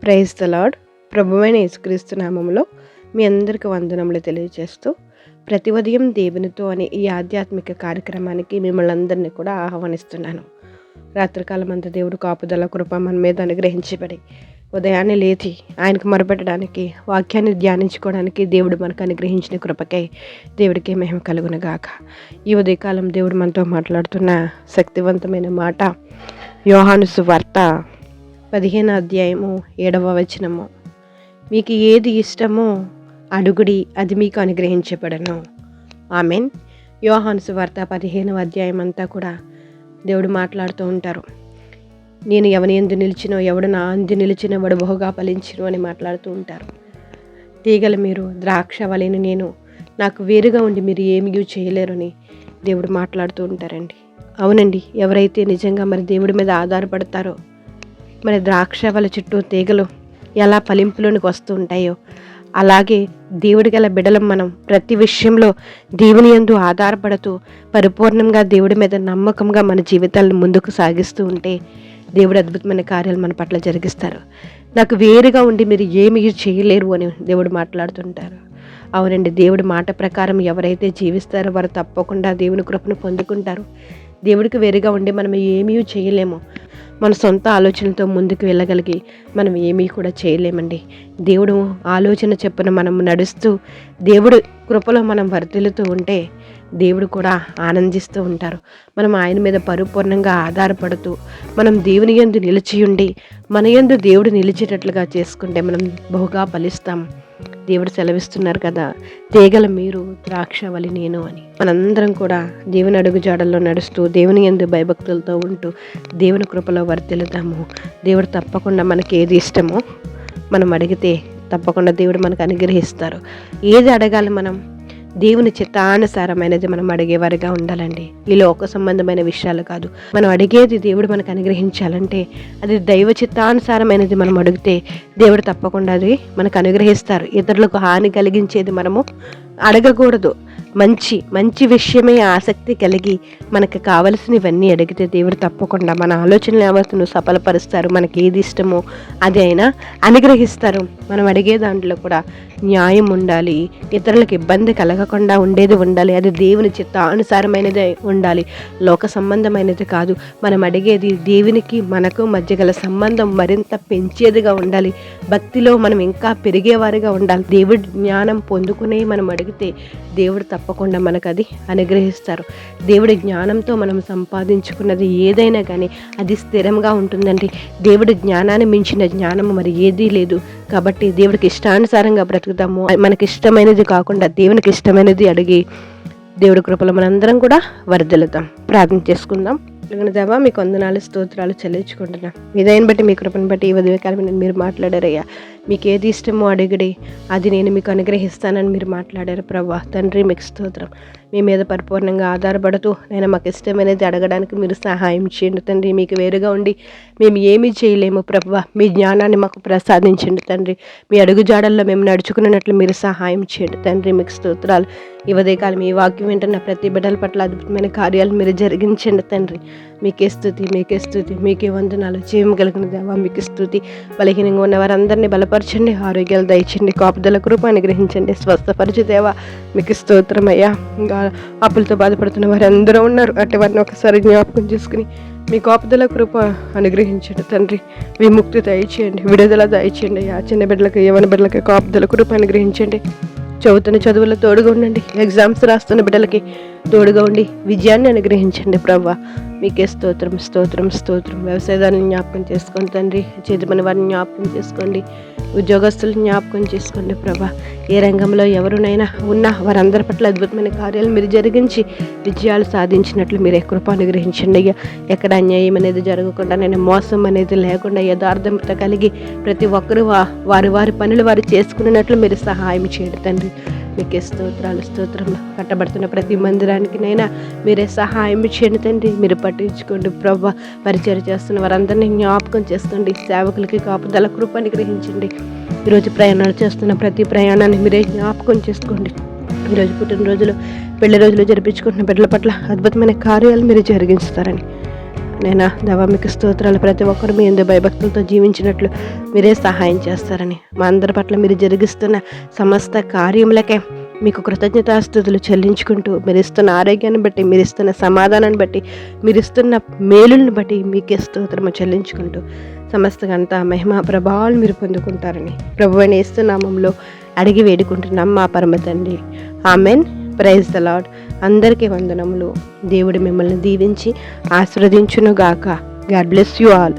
Praise the lord. ప్రభువైన యేసుక్రీస్తు నామములో మీ అందరికీ వందనములు తెలియజేస్తూ, ప్రతి ఉదయం దేవునితో అనే ఈ ఆధ్యాత్మిక కార్యక్రమానికి మిమ్మల్ని అందరినీ కూడా ఆహ్వానిస్తున్నాను. రాత్రికాలం అంతా దేవుడు కాపుదల కృప మన మీద అనుగ్రహించబడి ఉదయాన్నే లేచి ఆయనకు మొరపెట్టడానికి, వాక్యాన్ని ధ్యానించుకోవడానికి దేవుడు మనకు అనుగ్రహించిన కృపకై దేవుడికి మహిమ కలుగునుగాక. ఈ ఉదయకాలం దేవుడు మనతో మాట్లాడుతున్న శక్తివంతమైన మాట యోహాను సువార్త 15వ అధ్యాయము 7వ వచనము. మీకు ఏది ఇష్టమో అడుగుడి, అది మీకు అనుగ్రహించబడను. ఆమెన్. యోహాను సువార్త 15వ అధ్యాయం అంతా కూడా దేవుడు మాట్లాడుతూ ఉంటారు. నేను ఎవని యందు నిలిచినో, ఎవడు నా యందు నిలిచినో వాడు బహుగా ఫలించును అని మాట్లాడుతూ ఉంటారు. తీగల మీరు, ద్రాక్ష వలెను నేను, నాకు వేరుగా ఉండి మీరు ఏమీ చేయలేరు అని దేవుడు మాట్లాడుతూ ఉంటారండి. అవునండి, ఎవరైతే నిజంగా మరి దేవుడి మీద ఆధారపడతారో, మరి ద్రాక్ష వల చుట్టూ తీగలు ఎలా ఫలింపులోనికి వస్తూ ఉంటాయో, అలాగే దేవుడి గల బిడలం మనం ప్రతి విషయంలో దేవుని యందు ఆధారపడుతూ పరిపూర్ణంగా దేవుడి మీద నమ్మకంగా మన జీవితాలను ముందుకు సాగిస్తూ ఉంటే దేవుడు అద్భుతమైన కార్యాలు మన పట్ల జరిగిస్తారు. నాకు వేరుగా ఉండి మీరు ఏమీ చేయలేరు అని దేవుడు మాట్లాడుతుంటారు. అవునండి, దేవుడి మాట ప్రకారం ఎవరైతే జీవిస్తారో వారు తప్పకుండా దేవుని కృపను పొందుకుంటారు. దేవుడికి వేరుగా ఉండి మనం ఏమీ చేయలేము. మన సొంత ఆలోచనలతో ముందుకు వెళ్ళగలిగి మనం ఏమీ కూడా చేయలేమండి. దేవుడు ఆలోచన చెప్పున మనం నడుస్తూ దేవుడు కృపలో మనం వర్ధిల్లుతూ ఉంటే దేవుడు కూడా ఆనందిస్తూ ఉంటారు. మనం ఆయన మీద పరిపూర్ణంగా ఆధారపడుతూ మనం దేవుని యందు నిలిచి ఉండి మన యందు దేవుడు నిలిచేటట్లుగా చేసుకుంటే మనం బహుగా ఫలిస్తాం. దేవుడు సెలవిస్తున్నారు కదా, తీగల మీరు, ద్రాక్ష వలి నేను అని. మనందరం కూడా దేవుని అడుగు జాడల్లో నడుస్తూ దేవుని యందు భయభక్తులతో ఉంటూ దేవుని కృపలో వర్ధిల్లుతాము. దేవుడు తప్పకుండా మనకి ఏది ఇష్టమో మనం అడిగితే తప్పకుండా దేవుడు మనకు అనుగ్రహిస్తారు. ఏది అడగాలి మనం? దేవుని చిత్తానుసారమైనది మనం అడిగేవారిగా ఉండాలండి. ఈ లోక సంబంధమైన విషయాలు కాదు. మనం అడిగేది దేవుడు మనకు అనుగ్రహించాలంటే అది దైవ చిత్తానుసారమైనది మనం అడిగితే దేవుడు తప్పకుండా అది మనకు అనుగ్రహిస్తారు. ఇతరులకు హాని కలిగించేది మనము అడగకూడదు. మంచి విషయమే ఆసక్తి కలిగి మనకు కావలసినవన్నీ అడిగితే దేవుడు తప్పకుండా మన ఆలోచనలు యావత్తును సఫలపరుస్తారు. మనకి ఏది ఇష్టమో అది అయినా అనుగ్రహిస్తారు. మనం అడిగే దాంట్లో కూడా న్యాయం ఉండాలి, ఇతరులకు ఇబ్బంది కలగకుండా ఉండేది ఉండాలి, అది దేవుని చిత్తానుసారమైనది ఉండాలి, లోక సంబంధమైనది కాదు. మనం అడిగేది దేవునికి మనకు మధ్య గల సంబంధం మరింత పెంచేదిగా ఉండాలి. భక్తిలో మనం ఇంకా పెరిగేవారిగా ఉండాలి. దేవుడి జ్ఞానం పొందుకునే మనం అడిగితే దేవుడు తప్పకుండా మనకు అది అనుగ్రహిస్తారు. దేవుడి జ్ఞానంతో మనం సంపాదించుకున్నది ఏదైనా కానీ అది స్థిరంగా ఉంటుందండి. దేవుడి జ్ఞానాన్ని మించిన జ్ఞానము మరి ఏదీ లేదు. కాబట్టి దేవుడికి ఇష్టానుసారంగా బ్రతుకుతాము. మనకి ఇష్టమైనది కాకుండా దేవునికి ఇష్టమైనది అడిగి దేవుడి కృపలో మనందరం కూడా వర్ధిల్లుతాం. ప్రార్థన చేసుకుందాం. దేవా, మీకు వందనాలు స్తోత్రాలు చెల్లించుకుంటున్నాం. ఇదైన బట్టి మీ కృపను బట్టి ఈ ఉదయకాలం మీరు మాట్లాడారయ్యా. మీకు ఏది ఇష్టమో అడిగడి, అది నేను మీకు అనుగ్రహిస్తానని మీరు మాట్లాడారు ప్రభా. తండ్రి, మీకు స్తోత్రం. మీ మీద పరిపూర్ణంగా ఆధారపడుతూ నేను మాకు ఇష్టమైనది అడగడానికి మీరు సహాయం చేయండి తండ్రి. మీకు వేరుగా ఉండి మేము ఏమీ చేయలేము ప్రభా. మీ జ్ఞానాన్ని మాకు ప్రసాదించండి తండ్రి. మీ అడుగుజాడల్లో మేము నడుచుకున్నట్లు మీరు సహాయం చేయండి తండ్రి. మీకు స్తోత్రాలు. ఈ ఉదయకాలం ఈ వాక్యం వింటున్న ప్రతి బిడ్డల పట్ల అద్భుతమైన కార్యాలు మీరు జరిగించండి తండ్రి. మీకే స్తుతి, మీకే స్తుతి, మీకే వందనాలు. జీవం కలిగిన దేవా, మీకు స్తుతి. బలహీనంగా ఉన్న వారందరినీ బలపరచండి, ఆరోగ్యాలు దయచండి, కాపుదల కృప అనుగ్రహించండి, స్వస్థపరచు దేవా. మీకు స్తోత్రం అయ్యా. ఇంకా అప్పులతో బాధపడుతున్న వారు అందరూ ఉన్నారు. అట్టి వారిని ఒకసారి జ్ఞాపకం చేసుకుని మీ కాపుదల కృప అనుగ్రహించండి తండ్రి. విముక్తి దయచేయండి, విడుదల దయచేయండి అయ్యా. చిన్న బిడ్డలకు, యవన బిడ్డలకి కాపుదల కృప అనుగ్రహించండి. చదువుతున్న చదువులో తోడుగా ఉండండి. ఎగ్జామ్స్ రాస్తున్న బిడ్డలకి తోడుగా ఉండి విజయాన్ని అనుగ్రహించండి ప్రభా. మీకే స్తోత్రం, స్తోత్రం, స్తోత్రం. వ్యవసాయదారులను జ్ఞాపకం చేసుకోండి తండ్రి. చేతి పని వారిని జ్ఞాపకం చేసుకోండి. ఉద్యోగస్తులను జ్ఞాపకం చేసుకోండి ప్రభా. ఏ రంగంలో ఎవరునైనా ఉన్నా వారందరి పట్ల అద్భుతమైన కార్యాలు మీరు జరిగించి విజయాలు సాధించినట్లు మీరే కృప అనుగ్రహించండి అయ్యా. ఎక్కడ అన్యాయం అనేది జరగకుండా, నేను మోసం అనేది లేకుండా యథార్థత కలిగి ప్రతి ఒక్కరూ వారి పనులు వారు చేసుకున్నట్లు మీరు సహాయం చేయండి తండ్రి. మీకే స్తోత్రాలు, స్తోత్రంలో కట్టబడుతున్న ప్రతి మందిరానికినైనా మీరే సహాయం చేయండి తండ్రి. మీరు పట్టించుకోండి ప్రభా. పరిచయం చేస్తున్న వారందరినీ జ్ఞాపకం చేసుకోండి. సేవకులకి కాపుదల కృప అనుగ్రహించండి. ఈరోజు ప్రయాణాలు చేస్తున్న ప్రతి ప్రయాణాన్ని మీరే జ్ఞాపకం చేసుకోండి. ఈరోజు పుట్టినరోజులు, పెళ్లి రోజులు జరిపించుకుంటున్న బిడ్డల పట్ల అద్భుతమైన కార్యాలు మీరు జరిగిస్తారని నేను దేవా మీకు స్తోత్రాలు. ప్రతి ఒక్కరు మీ యందు భయభక్తులతో జీవించినట్లు మీరే సహాయం చేస్తారని, మా అందరి పట్ల మీరు జరిగిస్తున్న సమస్త కార్యములకే మీకు కృతజ్ఞతాస్తుతులు చెల్లించుకుంటూ, మీరు ఇస్తున్న ఆరోగ్యాన్ని బట్టి, మీరు ఇస్తున్న సమాధానాన్ని బట్టి, మీరు ఇస్తున్న మేలుని బట్టి మీకే స్తోత్రము చెల్లించుకుంటూ సమస్త ఘనత మహిమ ప్రభావాలు మీరు పొందుకుంటారని ప్రభువైన యేసు నామములో అడిగి వేడుకుంటున్నాం మా పరమ తండ్రి. ఆమెన్. Praise the lord. అందరికీ వందనములు. దేవుడు మిమ్మల్ని దీవించి ఆశీర్వదించును గాక. God bless you all.